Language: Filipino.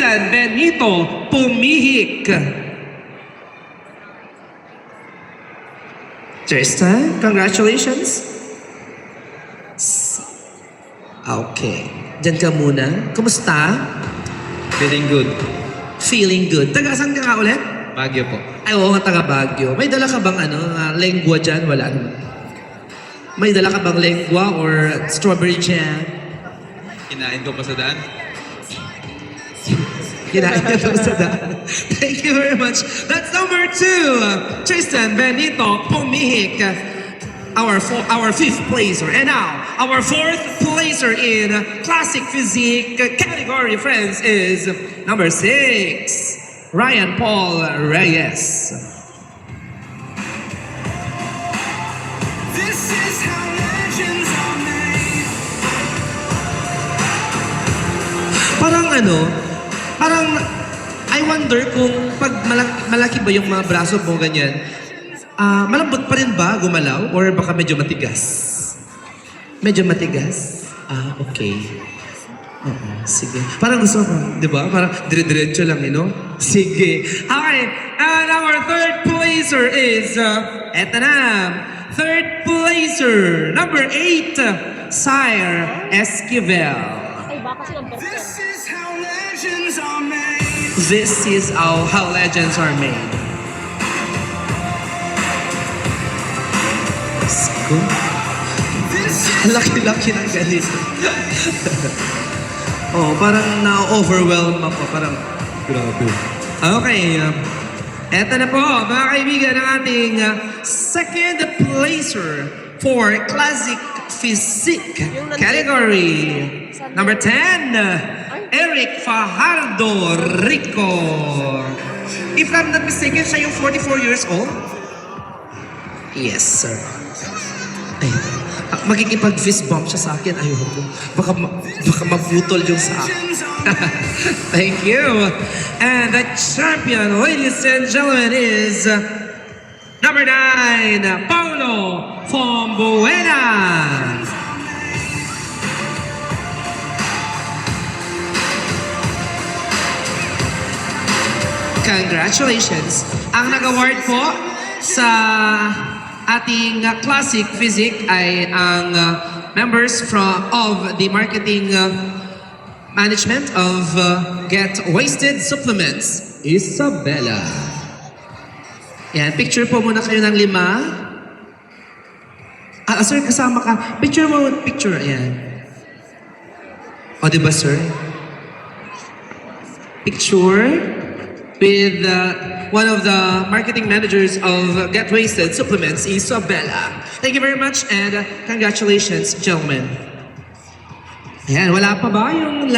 Tristan Benito Pumihik. Tristan, congratulations. Okay. Diyan ka muna. Kumusta? Feeling good. Feeling good. Taga saan ka nga ulit? Baguio po. Ay, oo nga, taga Baguio. May dala ka bang lengua dyan? Wala naman. May dala ka bang lengua or strawberry jam? Kinain ko pa sa daan. Kinain ka daw sa daan. Thank you very much. That's number 2. Tristan Benito Pumihik. Our fifth placer. And now, our fourth placer in Classic Physique category, friends, is number 6. Ryan Paul Reyes. This is how legends are made. Parang I wonder kung pag malaki ba yung mga braso mo ganyan, malambot pa rin ba gumalaw or baka medyo matigas? Medyo matigas? Okay. Oo, sige. Parang gusto ko, di ba? Parang dire-diretso lang, Sige. Okay, and our third placer is, eto na, third placer, number 8, Sire Esquivel. Ay, baka silang best This is how legends are made. This is how legends are made. Sko? This is Laki-laki ng ganito. Parang na-overwhelm ako. Parang, grabe. Okay. Eto na po, mga kaibigan, ang ating second placer for Classic Physique category. Number 10, Eric Fajardo Rico. If I'm not mistaken, siya yung 44 years old? Yes, sir. Ay, magkikipag-fist bump siya sa akin. Ayoko. Baka maputol yung sa akin. legends are made. Thank you. And the champion, ladies and gentlemen, is number 9, Paulo Fombuena. Congratulations. Ang nag-award po sa ating Classic Physique ay ang members of the marketing management of Get Wasted Supplements, Isabella. Yan, picture po muna kayo ng 5. Sir, kasama ka. Picture mo, picture. Ayan. O, diba, sir? Picture with one of the marketing managers of Get Wasted Supplements, Isabella. Thank you very much and congratulations, gentlemen. Ayan, wala pa ba yung